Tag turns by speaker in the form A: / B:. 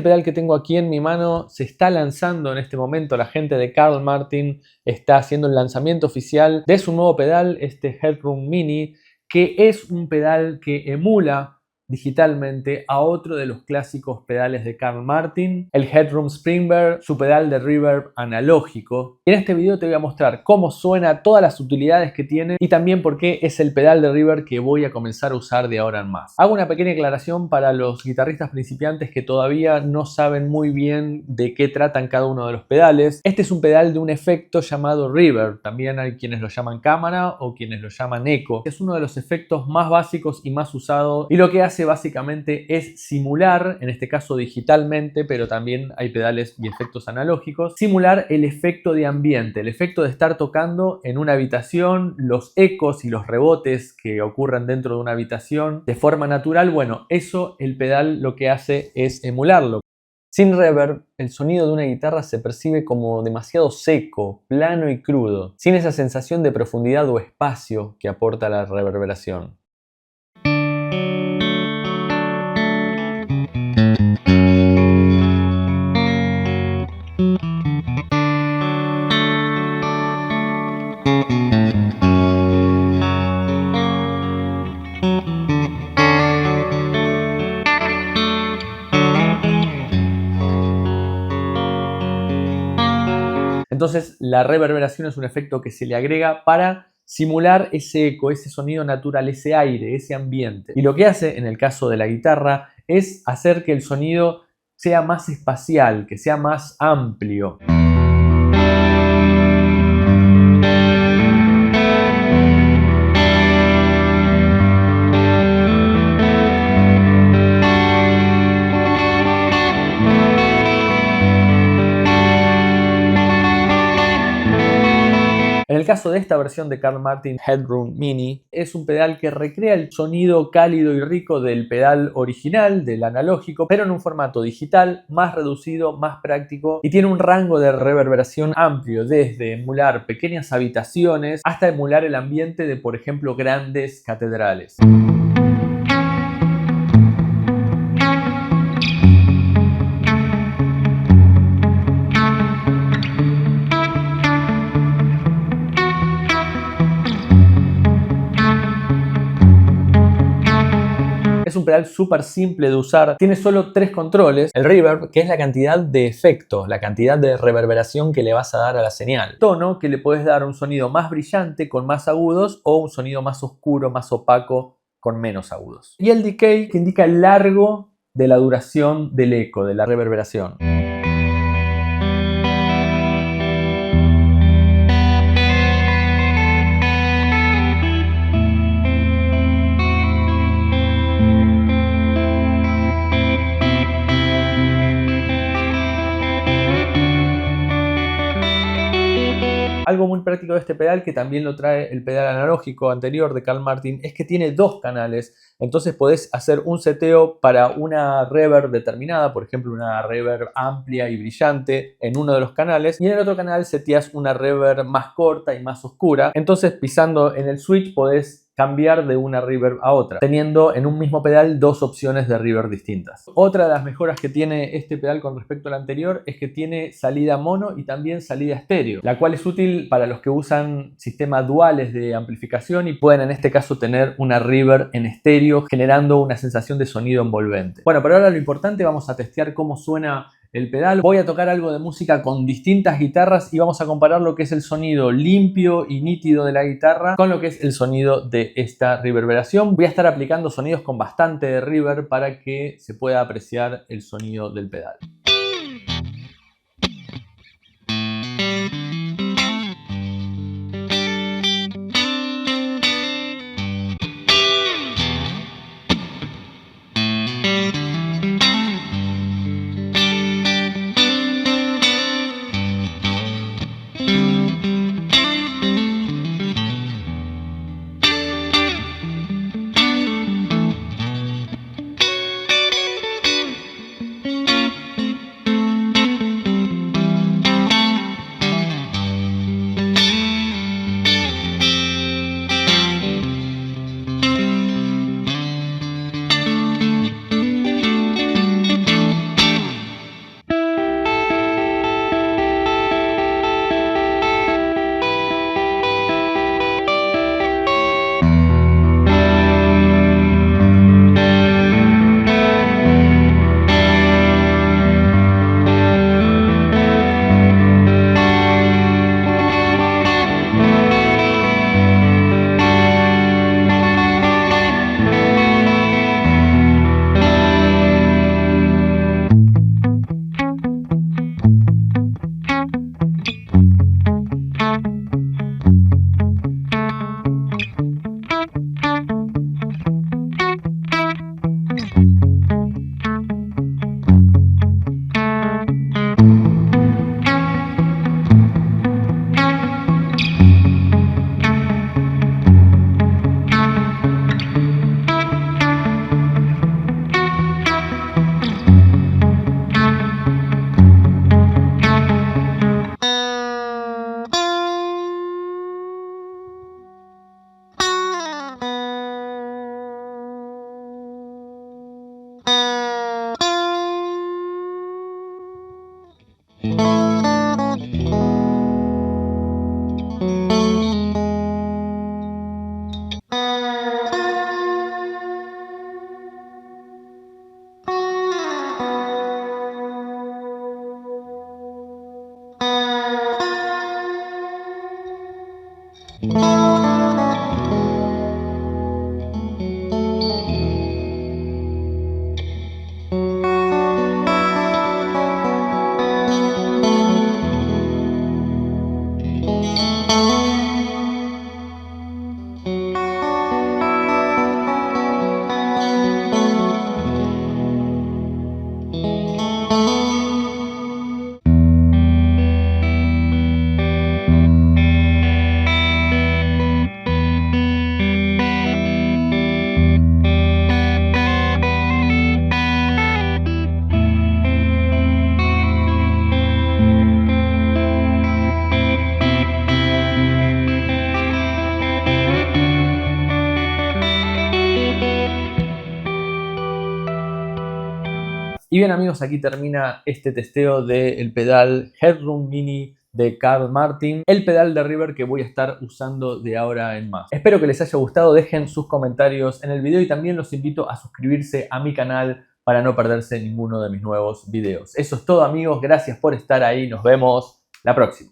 A: pedal que tengo aquí en mi mano se está lanzando en este momento. La gente de Carl Martin está haciendo el lanzamiento oficial de su nuevo pedal, este Headroom Mini, que es un pedal que emula digitalmente a otro de los clásicos pedales de Carl Martin, el Headroom Springberg, su pedal de reverb analógico. En este video te voy a mostrar cómo suena, todas las utilidades que tiene y también por qué es el pedal de reverb que voy a comenzar a usar de ahora en más. Hago una pequeña aclaración para los guitarristas principiantes que todavía no saben muy bien de qué tratan cada uno de los pedales. Este es un pedal de un efecto llamado reverb, también hay quienes lo llaman cámara o quienes lo llaman eco. Es uno de los efectos más básicos y más usados y lo que hace básicamente es simular, en este caso digitalmente, pero también hay pedales y efectos analógicos, simular el efecto de ambiente, el efecto de estar tocando en una habitación, los ecos y los rebotes que ocurren dentro de una habitación de forma natural. Bueno, eso el pedal lo que hace es emularlo. Sin reverb, el sonido de una guitarra se percibe como demasiado seco, plano y crudo, sin esa sensación de profundidad o espacio que aporta la reverberación. Entonces la reverberación es un efecto que se le agrega para simular ese eco, ese sonido natural, ese aire, ese ambiente. Y lo que hace en el caso de la guitarra es hacer que el sonido sea más espacial, que sea más amplio. En el caso de esta versión de Carl Martin Headroom Mini, es un pedal que recrea el sonido cálido y rico del pedal original, del analógico, pero en un formato digital, más reducido, más práctico y tiene un rango de reverberación amplio, desde emular pequeñas habitaciones hasta emular el ambiente de, por ejemplo, grandes catedrales. Es un pedal súper simple de usar, tiene solo 3 controles. El reverb, que es la cantidad de efecto, la cantidad de reverberación que le vas a dar a la señal. Tono, que le puedes dar un sonido más brillante con más agudos o un sonido más oscuro, más opaco con menos agudos. Y el decay, que indica el largo de la duración del eco, de la reverberación. Algo muy práctico de este pedal, que también lo trae el pedal analógico anterior de Carl Martin, es que tiene 2 canales. Entonces podés hacer un seteo para una reverb determinada, por ejemplo una reverb amplia y brillante en uno de los canales, y en el otro canal seteas una reverb más corta y más oscura. Entonces pisando en el switch podés cambiar de una reverb a otra, teniendo en un mismo pedal 2 opciones de reverb distintas. Otra de las mejoras que tiene este pedal con respecto al anterior es que tiene salida mono y también salida estéreo, la cual es útil para los que usan sistemas duales de amplificación y pueden en este caso tener una reverb en estéreo, generando una sensación de sonido envolvente. Bueno, pero ahora lo importante, vamos a testear cómo suena el pedal. Voy a tocar algo de música con distintas guitarras y vamos a comparar lo que es el sonido limpio y nítido de la guitarra con lo que es el sonido de esta reverberación. Voy a estar aplicando sonidos con bastante reverb para que se pueda apreciar el sonido del pedal. Y bien amigos, aquí termina este testeo del pedal Headroom Mini de Carl Martin, el pedal de River que voy a estar usando de ahora en más. Espero que les haya gustado, dejen sus comentarios en el video y también los invito a suscribirse a mi canal para no perderse ninguno de mis nuevos videos. Eso es todo amigos, gracias por estar ahí, nos vemos la próxima.